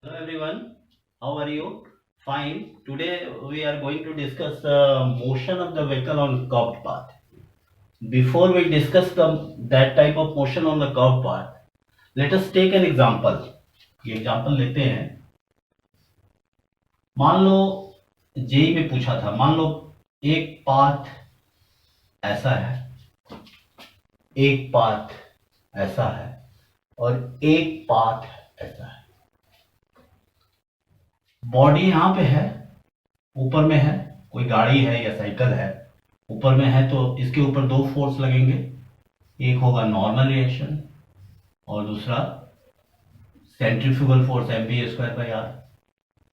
Hello everyone, how are you? Fine. Today we are going to discuss motion of the vehicle on curved path. Before we discuss that type of motion on the curved path, let us take an example. ये example लेते हैं. मान लो JEE में पूछा था, मान लो एक path ऐसा है, एक पाथ ऐसा है और एक पाथ ऐसा है. बॉडी यहां पे है, ऊपर में है, कोई गाड़ी है या साइकिल है, ऊपर में है तो इसके ऊपर दो फोर्स लगेंगे. एक होगा नॉर्मल रिएक्शन और दूसरा सेंट्रीफ्यूगल फोर्स mv²/r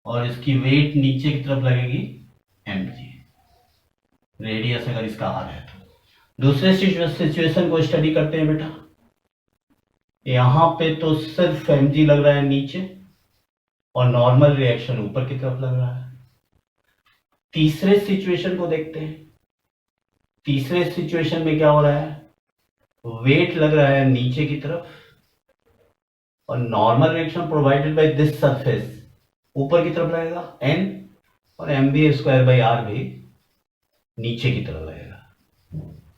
और इसकी वेट नीचे की तरफ लगेगी mg. रेडियस अगर इसका r है तो दूसरे सिचुएशन को स्टडी करते हैं बेटा. यहां पे तो सिर्फ mg लग रहा है नीचे और नॉर्मल रिएक्शन ऊपर की तरफ लग रहा है. तीसरे सिचुएशन को देखते हैं. तीसरे सिचुएशन में क्या हो रहा है, वेट लग रहा है नीचे की तरफ और normal reaction provided by this surface ऊपर की तरफ लगेगा n और mv²/r भी नीचे की तरफ लगेगा.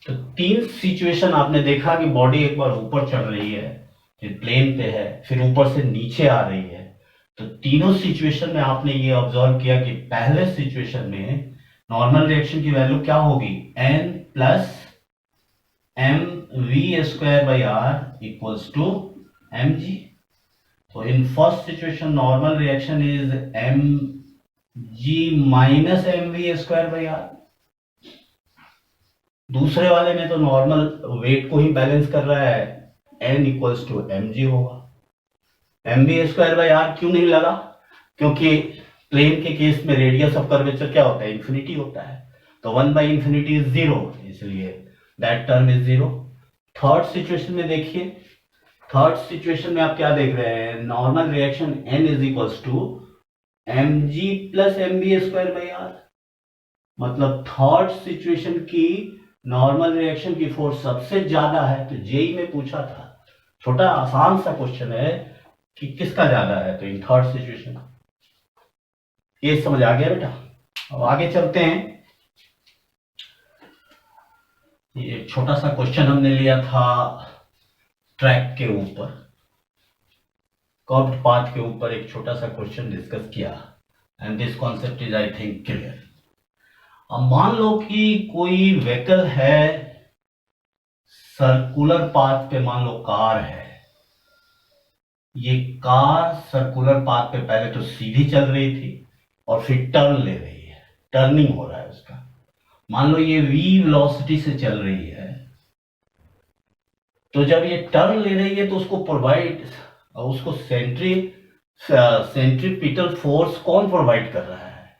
तो तीन सिचुएशन आपने देखा कि बॉडी एक बार ऊपर चढ़ रही है, फिर प्लेन पे है, फिर ऊपर से नीचे आ रही है. तो तीनों सिचुएशन में आपने ये ऑब्जर्व किया कि पहले सिचुएशन में नॉर्मल रिएक्शन की वैल्यू क्या होगी, n plus mv²/r equals to mg. So in first situation normal reaction is mg minus mv²/r. दूसरे वाले में तो नॉर्मल वेट को ही बैलेंस कर रहा है, n इक्वल्स टू mg होगा. mv²/r क्यों नहीं लगा, क्योंकि प्लेन के केस में रेडियस ऑफ कर्वेचर क्या होता है, इंफिनिटी होता है. तो 1/∞ इज 0, इसलिए that term is 0. Third situation में देखिए, थर्ड सिचुएशन में आप क्या देख रहे हैं, normal reaction n is equals to mg plus mv²/r. मतलब थर्ड सिचुएशन की नॉर्मल रिएक्शन की फोर्स सबसे ज्यादा है. तो जेई में पूछा था, छोटा आसान सा क्वेश्चन है कि किसका ज्यादा है, तो इन थर्ड सिचुएशन. ये समझ आ गया बेटा. अब आगे चलते हैं. ये छोटा सा क्वेश्चन हमने लिया था ट्रैक के ऊपर, कर्व्ड पाथ के ऊपर एक छोटा सा क्वेश्चन डिस्कस किया and this concept is I think clear. अब मान लो कि कोई व्हीकल है सर्कुलर पाथ पे, मान लो कार है. ये कार सर्कुलर पाथ पे पहले तो सीधी चल रही थी और फिर टर्न ले रही है, टर्निंग हो रहा है उसका. मान लो ये v वेलोसिटी से चल रही है, तो जब ये टर्न ले रही है तो उसको सेंट्रीपिटल फोर्स कौन प्रोवाइड कर रहा है,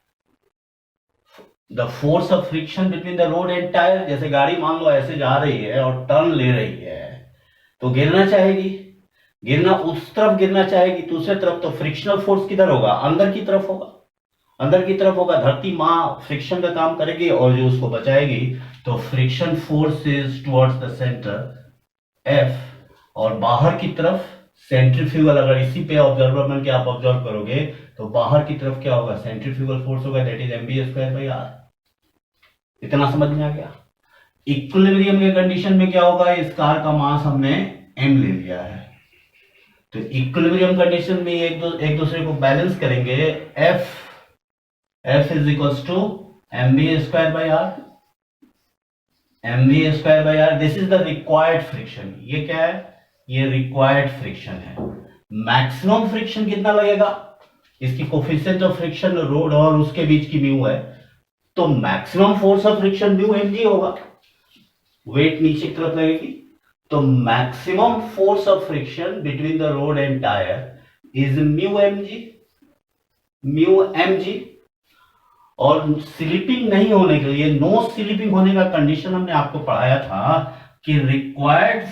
the force of friction between the road and tyre. जैसे गाड़ी मान लो ऐसे जा रही है और टर्न ले रही है तो गिरना चाहेगी, गिरना उस तरफ गिरना चाहेगी, दूसरे तरफ. तो फ्रिक्शनल फोर्स किधर होगा, अंदर की तरफ होगा, अंदर की तरफ होगा. धरती माँ फ्रिक्शन का काम करेगी और जो उसको बचाएगी. तो friction force is towards the centre F, और बाहर की तरफ सेंट्रीफ्यूगल. अगर इसी पे ऑब्जर्वर बन के आप ऑब्जर्व करोगे तो बाहर की तरफ क्या होगा, सेंट्रीफ्यूगल फोर्स होगा, दैट इज mv²/r. इतना समझ में आ गया. इक्विलिब्रियम के कंडीशन में क्या होगा, इस कार का मास हमने m ले लिया है, तो इक्विलिब्रियम कंडीशन में एक दूसरे को बैलेंस करेंगे. F is equals to mv²/r. mv²/r, this is the required friction. ये क्या है, ये रिक्वायर्ड फ्रिक्शन है. मैक्सिमम फ्रिक्शन कितना लगेगा, इसकी कोफिशिएंट ऑफ फ्रिक्शन रोड और उसके बीच की म्यू है, तो maximum force of friction mu mg होगा. वेट नीचे की तरफ लगेगी, तो maximum force of friction between the road and tyre is mu mg. और स्लिपिंग नहीं होने के लिए, नो स्लिपिंग होने का कंडीशन हमने आपको पढ़ाया था कि required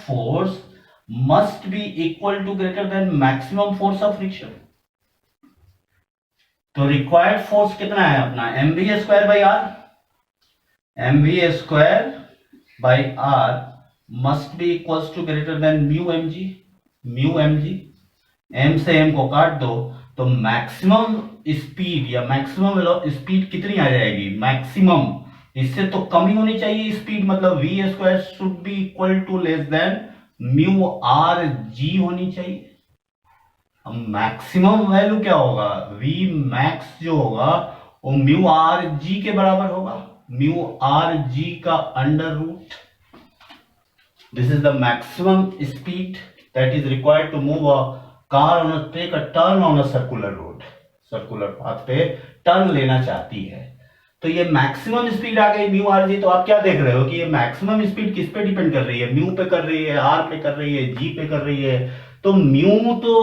force must be equal to greater than maximum force of friction. तो रिक्वायर्ड फोर्स कितना है अपना, mv²/r. mv²/r must be equals to greater than mu mg. m से m को काट दो तो मैक्सिमम स्पीड या मैक्सिमम स्पीड कितनी आ जाएगी, मैक्सिमम, इससे तो कम ही होनी चाहिए स्पीड, मतलब v square should be equal to less than mu are G होनी चाहिए। अब मैक्सिमम वैल्यू क्या होगा, v मैक्स जो होगा वो म्यू आर जी के बराबर होगा, म्यू आर जी का under root. This is the maximum speed that is required to move a car on take a turn on a circular road, circular path पे turn लेना चाहती है। तो ये मैक्सिमम स्पीड आ गई म्यू आर जी। तो आप क्या देख रहे हो कि ये मैक्सिमम स्पीड किस पे डिपेंड कर रही है, म्यू पे कर रही है, आर पे कर रही है, जी पे कर रही है। तो म्यू तो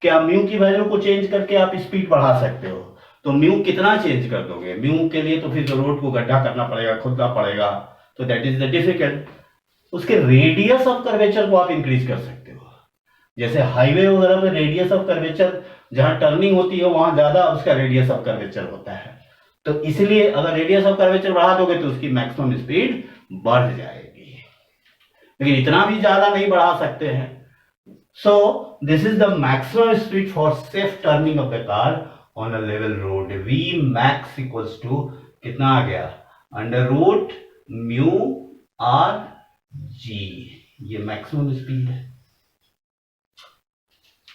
क्या, म्यू की वैल्यू को चेंज करके आप स्पीड बढ़ा सकते हो। तो म्यू कितना चेंज कर दोगे, म्यू के लिए तो फिर रोड को गड्ढा करना पड़ेगा, खोदना पड़ेगा, तो दैट इज द डिफिकल्ट। उसके रेडियस ऑफ कर्वेचर को आप इंक्रीज कर सकते हो। जैसे हाईवे वगैरह में रेडियस ऑफ कर्वेचर, जहां टर्निंग होती है वहां ज्यादा उसका रेडियस ऑफ कर्वेचर होता है। तो इसलिए अगर रेडियस ऑफ कर्वेचर बढ़ा दोगे तो उसकी मैक्सिमम स्पीड बढ़ जाएगी, लेकिन इतना भी ज्यादा नहीं बढ़ा सकते हैं। So this is the maximum speed for safe turning of the car on a level road. V max equals to कितना आ गया, under root mu are G, ये मैक्सिमम स्पीड है।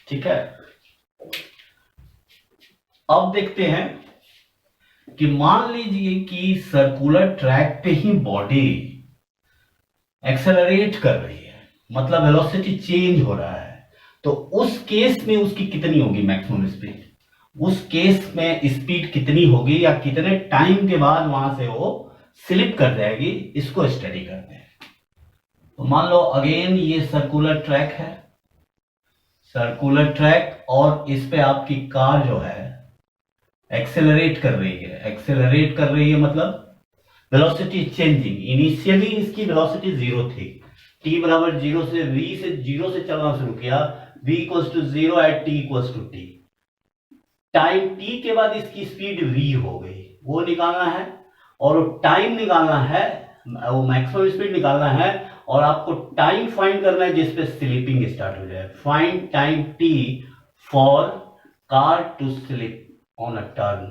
ठीक है, अब देखते हैं कि मान लीजिए कि सर्कुलर ट्रैक पे ही बॉडी एक्सेलरेट कर रही है, मतलब वेलोसिटी चेंज हो रहा है, तो उस केस में उसकी कितनी होगी मैक्सिमम स्पीड, उस केस में स्पीड कितनी होगी या कितने टाइम के बाद वहां से वो स्लिप कर जाएगी, इसको स्टडी करते हैं। तो मान लो अगेन ये सर्कुलर ट्रैक है, सर्कुलर ट्रैक, और इस पे आपकी कार जो है एक्सेलरेट कर रही है, एक्सेलरेट कर रही है मतलब वेलोसिटी चेंजिंग। इनिशियली इसकी वेलोसिटी 0 थी, t बराबर 0 से v से 0 से चलना शुरू किया, v equals to 0 at t equals to t। Time t के बाद इसकी स्पीड v हो गई, वो निकालना है, और टाइम निकालना है, वो मैक्सिमम स्पीड निकालना है, और आपको टाइम फाइंड करना है जिस पे स्लिपिंग स्टार्ट हो जाए। Find time t for car to slip on a turn,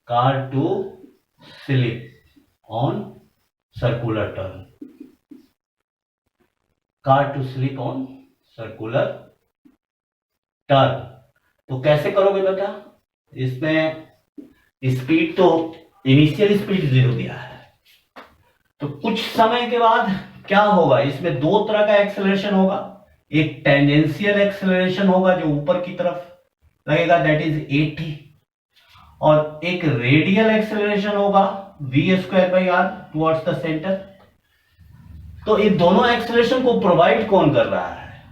car to slip on circular turn, car to slip on circular turn। तो कैसे करोगे बेटा, इसमें स्पीड तो इनिशियल स्पीड 0 दिया है, तो कुछ समय के बाद क्या होगा, इसमें दो तरह का एक्सेलरेशन होगा। एक टेंजेंशियल एक्सेलरेशन होगा जो ऊपर की तरफ लगेगा, दैट इज 80, और एक रेडियल एक्सेलरेशन होगा v square by R towards the centre. तो ये दोनों एक्सेलरेशन को प्रोवाइड कौन कर रहा है,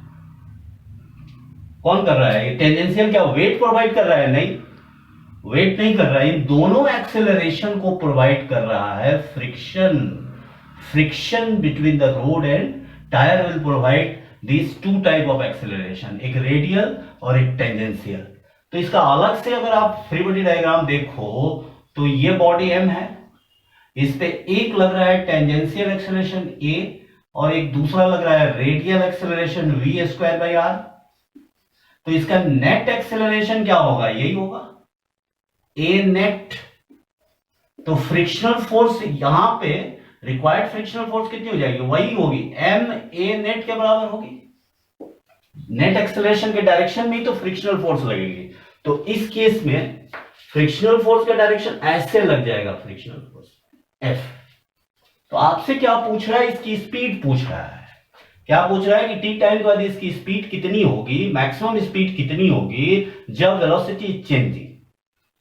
कौन कर रहा है, ये टेंजेंशियल क्या वेट प्रोवाइड कर रहा है, नहीं, वेट नहीं कर रहा है, इन दोनों एक्सेलरेशन को प्रोवाइड कर रहा है friction. Friction between the road and tyre will provide these two type of acceleration, एक रेडियल और एक टेंजेंशियल। तो इसका अलग से अगर आप फ्री बॉडी डायग्राम देखो तो ये बॉडी m है, इस पे एक लग रहा है टेंजेंशियल एक्सेलरेशन a और एक दूसरा लग रहा है radial acceleration v square by are. तो इसका नेट एक्सेलरेशन क्या होगा, यही होगा a नेट। तो फ्रिक्शनल फोर्स यहां पे रिक्वायर्ड फ्रिक्शनल फोर्स कितनी हो जाएगी, वही होगी m a नेट के बराबर होगी। नेट एक्सेलरेशन के डायरेक्शन में तो फ्रिक्शनल फोर्स लगेगी, तो इस केस में फ्रिक्शनल फोर्स का डायरेक्शन ऐसे लग जाएगा, फ्रिक्शनल फोर्स F। तो आपसे क्या पूछ रहा है, इसकी स्पीड पूछ रहा है, क्या पूछ रहा है कि टी टाइम के बाद इसकी स्पीड कितनी होगी, मैक्सिमम स्पीड कितनी होगी जब वेलोसिटी चेंजिंग।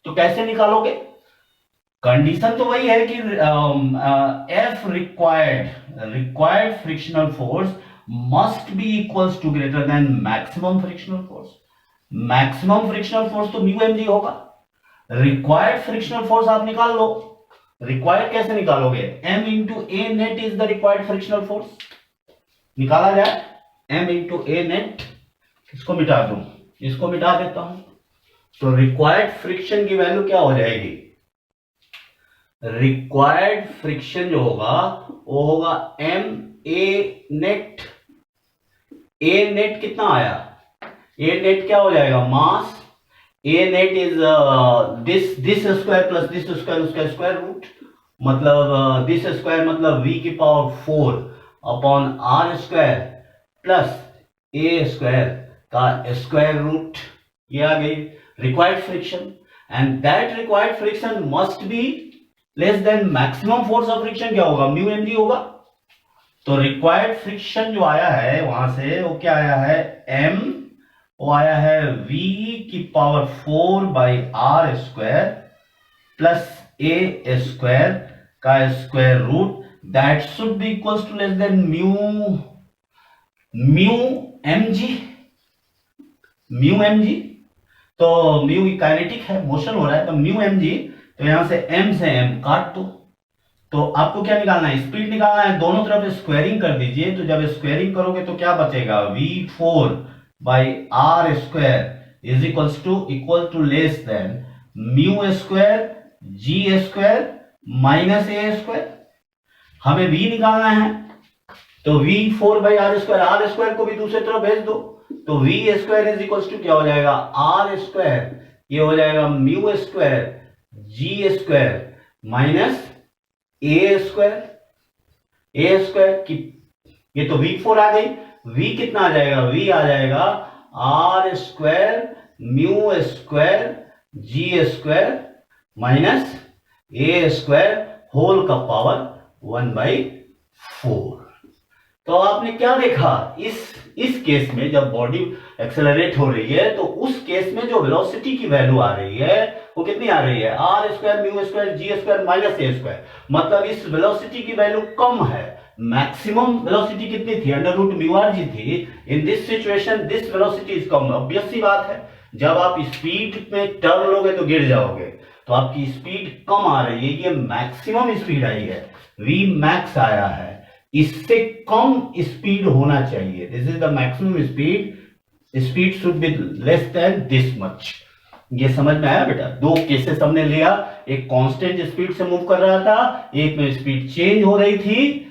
तो कैसे निकालोगे, कंडीशन तो वही है कि F required frictional force must be equals to greater than maximum frictional force। maximum frictional force तो म्यू mg होगा, required frictional force आप निकाल लो। required कैसे निकालोगे, m into a net is the required frictional force, निकाला जाए m into a net। इसको मिटा दूं, इसको मिटा देता हूं, तो required friction की वैल्यू क्या हो जाएगी, रिक्वायर्ड फ्रिक्शन जो होगा वो होगा m a net। A net कितना आया, ए नेट क्या हो जाएगा, mass a net is this square plus this square, उसका स्क्वायर रूट, मतलब दिस स्क्वायर मतलब v की power 4 upon r square plus a square का स्क्वायर रूट, ये आ गई required friction, and that required friction must be less than maximum force of friction, क्या होगा, म्यू एम जी होगा। तो रिक्वायर्ड फ्रिक्शन जो आया है वहां से वो क्या आया है, m, वो आया है v की power 4 by are square plus a square का square root, that should be equal to less than mu m g. तो म्यू काइनेटिक है, मोशन हो रहा है, तो म्यू एम जी, तो यहां से m काट दो। तो आपको क्या निकालना है, स्पीड निकालना है, दोनों तरफ स्क्वायरिंग कर दीजिए। तो जब स्क्वायरिंग करोगे तो क्या बचेगा, v4 by are square is equal to less than mu square G square minus A square. हमें v निकालना है, तो v4 बाई आर स्क्वायर को भी दूसरी तरफ भेज दो, तो v square is equal to क्या हो जाएगा, आर स्क्वायर, ये हो जाएगा mu square G square minus A square की, ये तो v4 आ गई, v कितना आ जाएगा, v आ जाएगा R square mu square G square minus A square whole का पावर 1/4। तो आपने क्या देखा, इस केस में जब बॉडी एक्सेलरेट हो रही है तो उस केस में जो वेलोसिटी की वैल्यू आ रही है वो कितनी आ रही है, R square mu square G square minus A square, मतलब इस वेलोसिटी की वैल्यू कम है। मैक्सिमम वेलोसिटी कितनी थी, under root mu are g थी। In this situation this velocity is कम। ऑब्वियस सी बात है, जब आप स्पीड में टर्न लोगे तो गिर जाओगे, तो आपकी स्पीड कम आ रही है, ये मैक्सिमम स्पीड आई है, वी मैक्स आया है, इससे कम स्पीड होना चाहिए, this is the maximum speed should be less then this much. ये समझ में आया बेटा, दो केसेस हमने लिया, एक कांस्टेंट स्पीड से मूव कर रहा था, एक में स्पीड चेंज हो रही थी।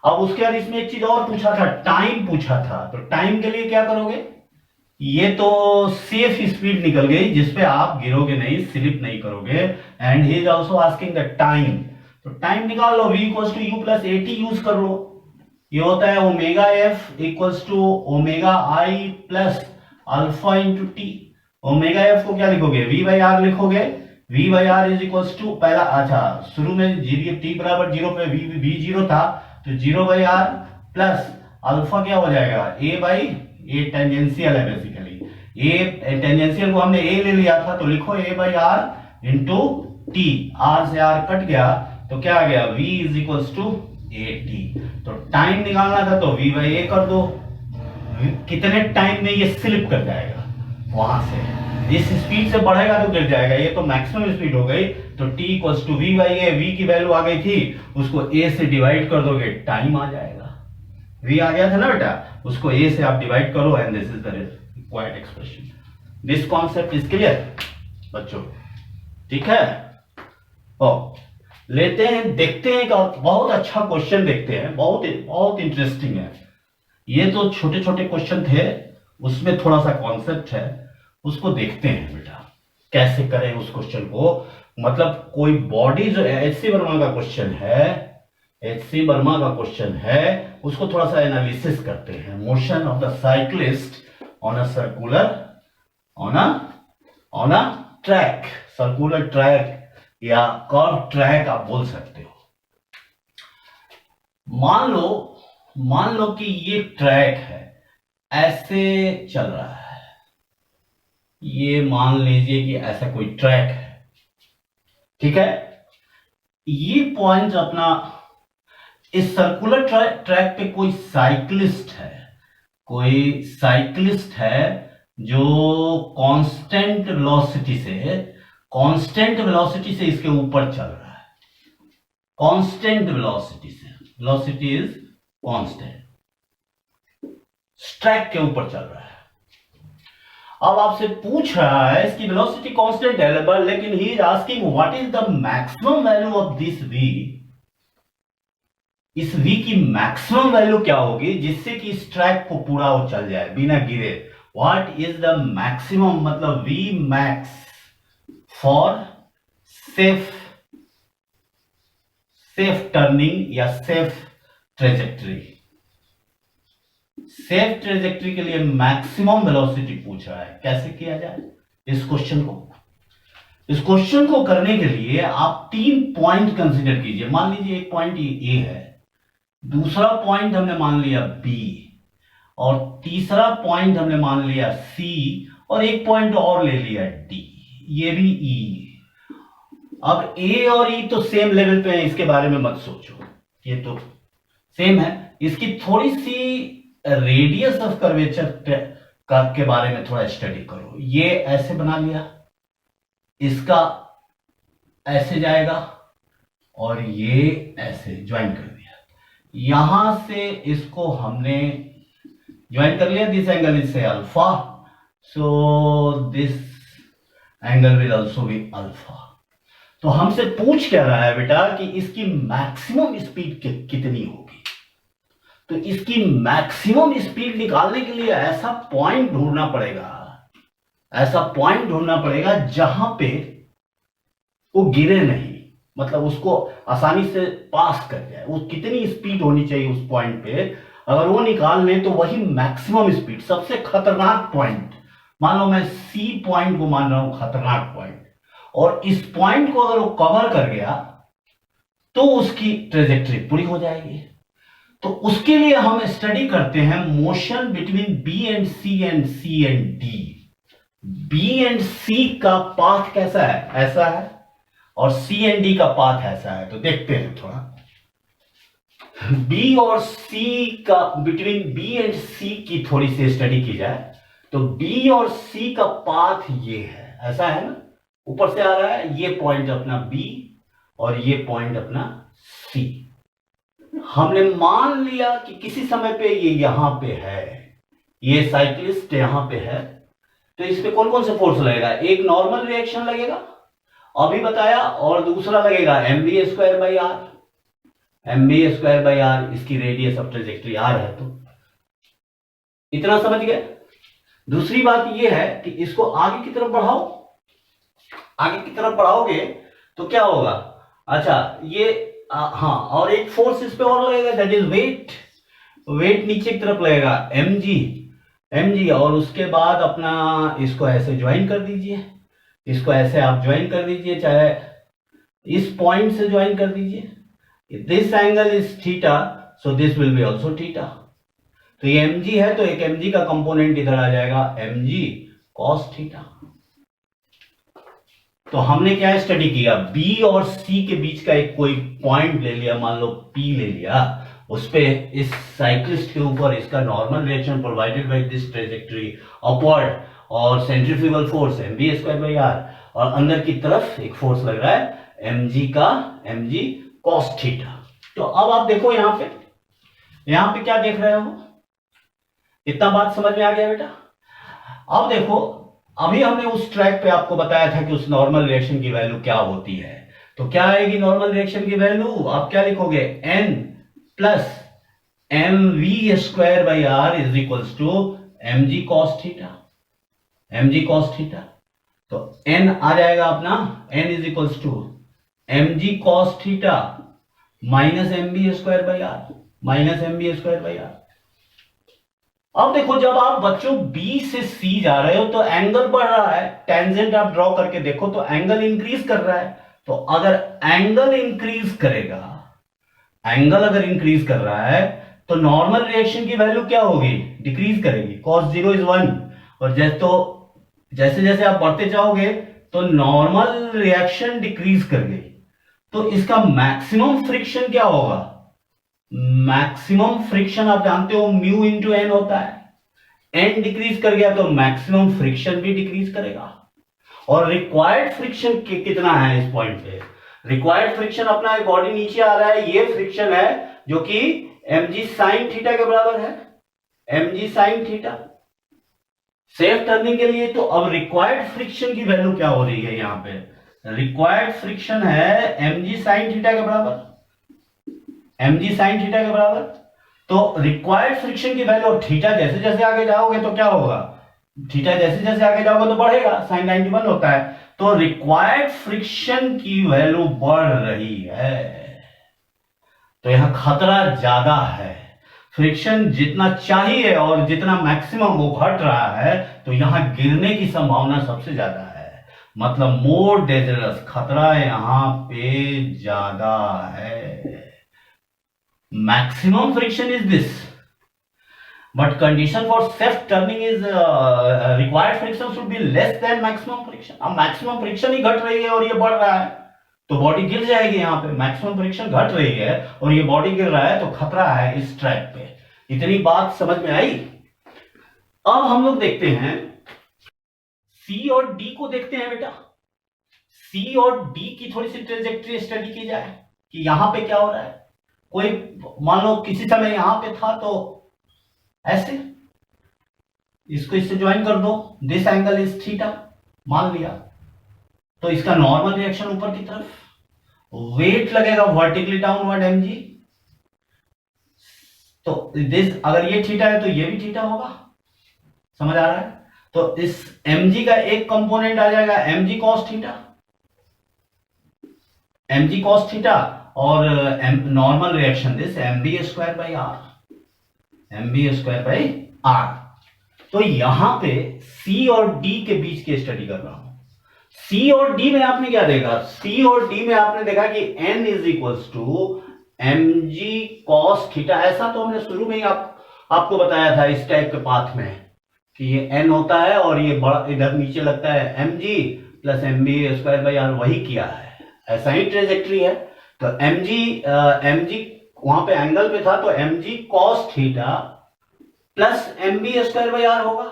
अब उसके बाद इसमें एक चीज और पूछा था, टाइम पूछा था, तो टाइम के लिए क्या करोगे, ये तो सेफ स्पीड निकल गई जिसपे आप गिरोगे नहीं, स्लिप नहीं करोगे, and he is also asking the time. तो टाइम निकाल लो, v equals to U plus A T use कर लो, ये होता है omega F equals to omega I plus alpha into T. Omega F को क्या लिखोगे, v बाई आर लिखोगे, v by R is equals to, पहला अच्छा शुरू में टी बराबर 0 पे v 0 था, तो 0 बाई आर प्लस अल्फा क्या हो जाएगा, a बाई ए टेंजेंशियल है, बेसिकली ए टेंजेंशियल को हमने a ले लिया था, तो लिखो a by R into T, R से आर कट गया तो क्या आ गया, v is equals to A T. तो टाइम निकालना था तो v बाई ए कर दो, कितने टाइम में ये स्लिप कर जाएगा, वहां से इस स्पीड से बढ़ेगा तो गिर जाएगा, ये तो मैक्सिमम स्पीड हो गई, तो t equals to v by A, v की वैल्यू आ गई थी, उसको a से डिवाइड कर दोगे, टाइम आ जाएगा, v आ गया था ना बेटा, उसको a से आप डिवाइड करो, and this is the required expression. This concept is clear बच्चों, ठीक है। ओ लेते हैं, देखते हैं, बहुत अच्छा क्वेश्चन देखते हैं, बहुत इंटरेस्टिंग है। ये तो छोटे छोटे क्वेश्चन थे, उसमें थोड़ा सा कॉन्सेप्ट है, उसको देखते हैं बेटा कैसे करें उस क्वेश्चन को। मतलब कोई बॉडी जो एच.सी. वर्मा का क्वेश्चन है, एच.सी. वर्मा का क्वेश्चन है, उसको थोड़ा सा एनालिसिस करते हैं। Motion of the cyclist on a circular on a track, circular track या कर्व ट्रैक आप बोल सकते हो। मान लो कि ये ट्रैक है, ऐसे चल रहा है, ये मान लीजिए कि ऐसा कोई ट्रैक है, ठीक है। ये पॉइंट अपना, इस सर्कुलर ट्रैक पे कोई साइक्लिस्ट है जो कांस्टेंट वेलोसिटी से इसके ऊपर चल रहा है, कांस्टेंट वेलोसिटी से, वेलोसिटी इज कांस्टेंट, ट्रैक के ऊपर चल रहा है। अब आपसे पूछ रहा है इसकी वेलोसिटी कांस्टेंट है, लेकिन he is asking what is the maximum value of this v। इस v की मैक्सिमम वैल्यू क्या होगी जिससे कि इस ट्रैक को पूरा वो चल जाए बिना गिरे, व्हाट इज द मैक्सिमम, मतलब V max for safe turning या सेफ ट्रेजेक्टरी। सेफ ट्रेजेक्टरी के लिए मैक्सिमम वेलोसिटी पूछ रहा है, कैसे किया जाए इस क्वेश्चन को। इस क्वेश्चन को करने के लिए आप 3 पॉइंट कंसीडर कीजिए। मान लीजिए एक पॉइंट ए है, दूसरा पॉइंट हमने मान लिया बी, और तीसरा पॉइंट हमने मान लिया सी, और एक पॉइंट और ले लिया डी, ये भी ई। अब ए और ई तो सेम लेवल पे है, इसके बारे में मत सोचो, ये तो सेम है। इसकी थोड़ी सी रेडियस ऑफ कर्वेचर के बारे में थोड़ा स्टडी करो। ये ऐसे बना लिया, इसका ऐसे जाएगा, और ये ऐसे ज्वाइन कर दिया। यहां से इसको हमने ज्वाइन कर लिया, दिस एंगल इज से alpha, so this angle will also be alpha. तो हमसे पूछ क्या रहा है बेटा कि इसकी मैक्सिमम स्पीड कितनी होगी। तो इसकी मैक्सिमम स्पीड निकालने के लिए ऐसा पॉइंट ढूंढना पड़ेगा, ऐसा पॉइंट ढूंढना पड़ेगा जहां पे वो गिरे नहीं, मतलब उसको आसानी से पास कर जाए। वो कितनी स्पीड होनी चाहिए उस पॉइंट पे, अगर वो निकाल लें तो वही मैक्सिमम स्पीड, सबसे खतरनाक पॉइंट। मान लो मैं सी पॉइंट को मान रहा हूं खतरनाक पॉइंट, और इस पॉइंट को अगर वो कवर कर गया तो उसकी ट्रेजेक्टरी पूरी हो जाएगी। तो उसके लिए हम स्टडी करते हैं motion between B and C and D. B and C का पाथ कैसा है, ऐसा है, और सी एंड डी का पाथ ऐसा है। तो देखते हैं थोड़ा, बी और सी का, बिटवीन बी एंड सी की थोड़ी सी स्टडी की जाए तो बी और सी का पाथ ये है, ऐसा है ना, ऊपर से आ रहा है, ये पॉइंट अपना बी और ये पॉइंट अपना सी। हमने मान लिया कि किसी समय पे ये यहां पे है, ये साइक्लिस्ट यहां पे है, तो इस पे कौन कौन से फोर्स लगेगा, एक नॉर्मल रिएक्शन लगेगा अभी बताया, और दूसरा लगेगा mv square by R. mv square by R इसकी रेडियस ऑफ ट्रेजेक्टरी आर है, तो इतना समझ गए। दूसरी बात यह है कि इसको आगे की तरफ बढ़ाओ, आगे की तरफ बढ़ाओगे तो क्या होगा, अच्छा ये हाँ, और एक फोर्स इस पे और लगेगा, दैट इज वेट। वेट नीचे की तरफ लगेगा mg, और उसके बाद अपना इसको ऐसे ज्वाइन कर दीजिए, इसको ऐसे आप ज्वाइन कर दीजिए, चाहे इस पॉइंट से ज्वाइन कर दीजिए। This angle is theta, so this will be also theta. तो ये mg है, तो एक mg का कंपोनेंट इधर आ जाएगा, mg cos थीटा। तो हमने क्या स्टडी किया, बी और सी के बीच का एक कोई पॉइंट ले लिया, मान लो P ले लिया, उस पे इस साइक्लिस्ट के ऊपर इसका normal reaction provided by this trajectory upward, और centrifugal force mv square by are, और अंदर की तरफ एक फोर्स लग रहा है mg cos थीटा। तो अब आप देखो यहां पे क्या देख रहे हो, इतना बात समझ में आ गया बेटा। अब देखो, अभी हमने उस ट्रैक पे आपको बताया था कि उस नॉर्मल रिएक्शन की वैल्यू क्या होती है। तो क्या आएगी नॉर्मल रिएक्शन की वैल्यू, आप क्या लिखोगे, n plus mv square by R is equals to mg cos theta. तो n आ जाएगा अपना, n is equals to mg cos theta minus mv square by R. अब देखो, जब आप बच्चों B से C जा रहे हो तो एंगल बढ़ रहा है, टेंजेंट आप ड्रॉ करके देखो तो एंगल इंक्रीज कर रहा है। तो अगर एंगल इंक्रीज करेगा, एंगल अगर इंक्रीज कर रहा है तो नॉर्मल रिएक्शन की वैल्यू क्या होगी, डिक्रीज करेगी, cos 0 इज 1। और जैसे जैसे आप बढ़ते जाओगे तो नॉर्मल रिएक्शन डिक्रीज कर गई, तो इसका मैक्सिमम फ्रिक्शन क्या होगा, मैक्सिमम फ्रिक्शन आप जानते हो म्यू इंटू एन होता है, एन डिक्रीज कर गया तो मैक्सिमम फ्रिक्शन भी डिक्रीज करेगा। और रिक्वायर्ड फ्रिक्शन कितना है इस पॉइंट पे, रिक्वायर्ड फ्रिक्शन अपना बॉडी नीचे आ रहा है, ये फ्रिक्शन है जो कि mg sin थीटा के बराबर है, mg sin theta safe turning के लिए। तो अब रिक्वायर्ड फ्रिक्शन की वैल्यू क्या हो रही है, यहां पे रिक्वायर्ड फ्रिक्शन है mg sin थीटा के बराबर, mg sin थीटा के बराबर। तो रिक्वायर्ड फ्रिक्शन की वैल्यू, थीटा जैसे जैसे आगे जाओगे तो क्या होगा, थीटा जैसे जैसे आगे जाओगे तो बढ़ेगा, sin 91 होता है, तो रिक्वायर्ड फ्रिक्शन की वैल्यू बढ़ रही है, तो यहां खतरा ज्यादा है। फ्रिक्शन जितना चाहिए और जितना मैक्सिमम वो घट रहा है, तो यहां गिरने की संभावना सबसे ज्यादा है, मतलब मोर डेंजरस, खतरा यहां पे ज्यादा है। Maximum friction is this, but condition for safe turning is required friction should be less than maximum friction। अब मैक्सिमम फ्रिक्शन ही घट रही है और ये बढ़ रहा है, तो बॉडी गिर जाएगी। यहाँ पे मैक्सिमम फ्रिक्शन घट रही है और ये बॉडी गिर रहा है, तो खतरा है इस ट्रैक पे। इतनी बात समझ में आई। अब हम लोग देखते हैं सी और डी को देखते हैं बेटा। सी और डी की थोड़ी सी ट्रेजेक्ट्री स्टडी की जाए कि यहां पे क्या हो रहा है। कोई मान लो किसी समय यहां पे था, तो ऐसे इसको इससे ज्वाइन कर दो, दिस एंगल इज थीटा मान लिया, तो इसका नॉर्मल रिएक्शन ऊपर की तरफ, वेट लगेगा वर्टिकली डाउनवर्ड mg, तो दिस अगर ये थीटा है तो ये भी थीटा होगा, समझ आ रहा है। तो इस mg का एक कंपोनेंट आ जाएगा mg cos theta, mg cos theta, और normal reaction this mb square by r, mb square by are. तो यहां पे C और D के बीच की स्टडी कर रहा हूं। C और D में आपने क्या देखा, C और D में आपने देखा कि n is equals to mg cos theta. ऐसा तो हमने शुरू में ही आपको बताया था इस टाइप के पाथ में कि ये n होता है और ये बड़ा इधर नीचे लगता है mg plus mb square by R, वही किया है, ऐसा ही ट्रेजेक्ट्री है। तो mg वहां पे एंगल पे था, तो mg cos theta plus mb square by R होगा,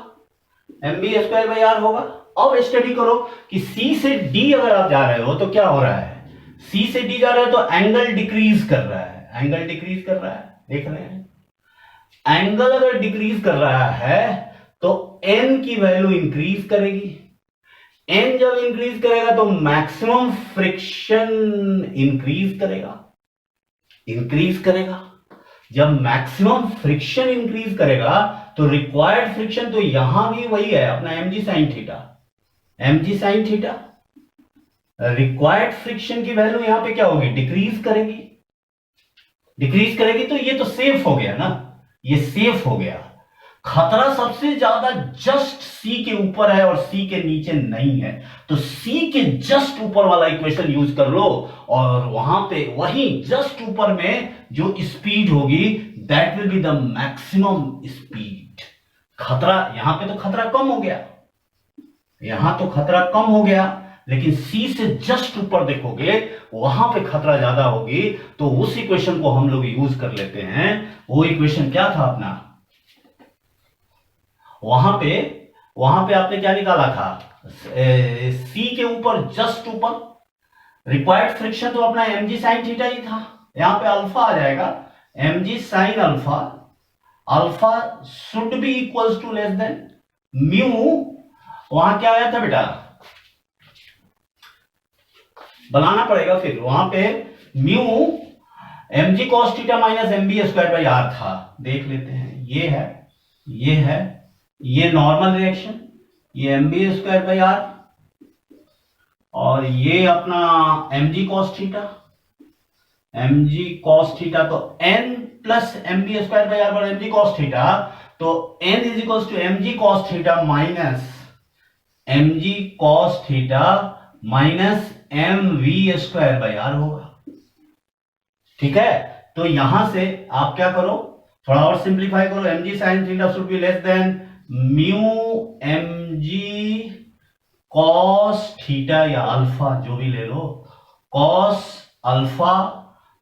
mb स्क्वायर बाई आर होगा। अब स्टडी करो कि C से D अगर आप जा रहे हो तो क्या हो रहा है, C से D जा रहे हो तो एंगल डिक्रीज कर रहा है, एंगल डिक्रीज कर रहा है, देख रहे हैं। एंगल अगर डिक्रीज कर रहा है तो n की वैल्यू इंक्रीज करेगी, n जब इंक्रीज करेगा तो मैक्सिमम फ्रिक्शन इंक्रीज करेगा, इंक्रीज करेगा। जब मैक्सिमम फ्रिक्शन इंक्रीज करेगा तो रिक्वायर्ड फ्रिक्शन तो यहां भी वही है अपना mg sin theta, mg sin theta. Required friction की वैल्यू यहां पे क्या होगी, डिक्रीज करेगी, डिक्रीज करेगी। तो ये तो सेफ हो गया ना, ये सेफ हो गया। खतरा सबसे ज्यादा जस्ट C के ऊपर है और C के नीचे नहीं है, तो C के जस्ट ऊपर वाला इक्वेशन यूज कर लो, और वहां पे वही जस्ट ऊपर में जो स्पीड होगी that will be the maximum speed. खतरा यहां पे तो खतरा कम हो गया, यहां तो खतरा कम हो गया, लेकिन C से जस्ट ऊपर देखोगे वहां पे खतरा ज्यादा होगी। तो उस इक्वेशन को हम लोग यूज कर लेते हैं। वो इक्वेशन क्या था अपना, वहां पे आपने क्या निकाला था, C के ऊपर जस्ट ऊपर रिक्वायर्ड फ्रिक्शन तो अपना mg sin थीटा ही था। यहां पे अल्फा आ जाएगा mg sin alpha, alpha should be equals to less than mu. वहां क्या आया था बेटा, बनाना पड़ेगा फिर, वहां पे mu mg cos theta minus mb square by R था, देख लेते हैं। ये है, ये है, ये नॉर्मल रिएक्शन, ये mb स्क्वायर बाई आर, और ये अपना mg cos theta, mg cos theta, तो n plus mb square by R पर mg cos थीटा, तो n is equals to mg cos theta minus mg cos theta minus mv square by R होगा, ठीक है। तो यहां से आप क्या करो, थोड़ा और सिंप्लीफाई करो, mg sin theta should be less than mu mg cos theta या अल्फा जो भी ले लो, cos alpha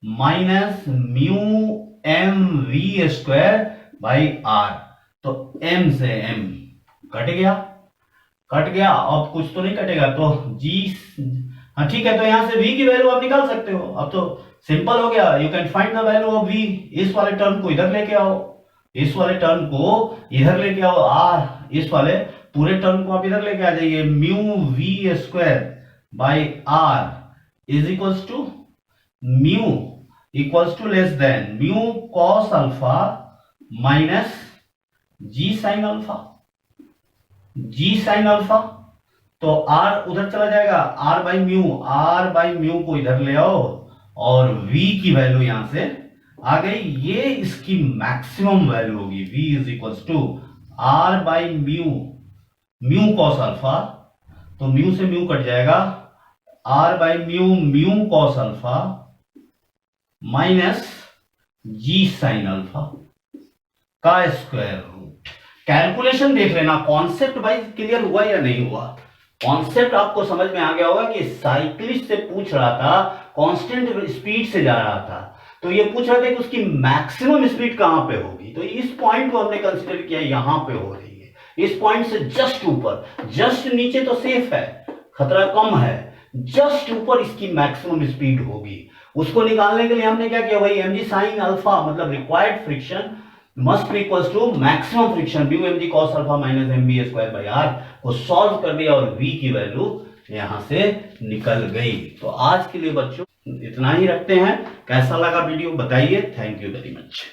minus mu mv square by are. तो m से m कट गया, कट गया, अब कुछ तो नहीं कटेगा, तो g, हाँ ठीक है। तो यहां से v की वैल्यू आप निकाल सकते हो, अब तो सिंपल हो गया, you can find the value of v। इस वाले टर्म को इधर लेके आओ, इस वाले टर्म को इधर लेके आओ, r इस वाले पूरे टर्म को आप इधर लेके आ जाइए, mu v square by R is equals to mu equals to less than mu cos alpha minus G sine alpha. G sine alpha, तो आर उधर चला जाएगा, आर बाई म्यू को इधर ले आओ और v की वैल्यू यहां से आ गई, ये इसकी मैक्सिमम वैल्यू होगी। v is equals to R by mu cos alpha, तो म्यू से म्यू कट जाएगा, R by mu cos alpha minus G sine alpha का स्क्वायर रूट। कैलकुलेशन देख लेना, कॉन्सेप्ट वाइज क्लियर हुआ या नहीं हुआ। कॉन्सेप्ट आपको समझ में आ गया होगा कि साइक्लिस्ट से पूछ रहा था, कांस्टेंट स्पीड से जा रहा था, तो ये पूछ रहा था कि उसकी मैक्सिमम स्पीड कहां पे होगी, तो इस पॉइंट को हमने कंसीडर किया यहां पे हो रही है, इस पॉइंट से जस्ट ऊपर, जस्ट नीचे तो सेफ है, खतरा कम है, जस्ट ऊपर इसकी मैक्सिमम स्पीड होगी। उसको निकालने के लिए हमने क्या किया भाई, mg sin अल्फा मतलब required friction must be equals to maximum friction mu mg cos alpha minus mv square by r को सॉल्व कर दिया और v की वैल्यू यहां से निकल गई। तो आज के लिए बच्चों इतना ही रखते हैं। कैसा लगा वीडियो बताइए। Thank you very much.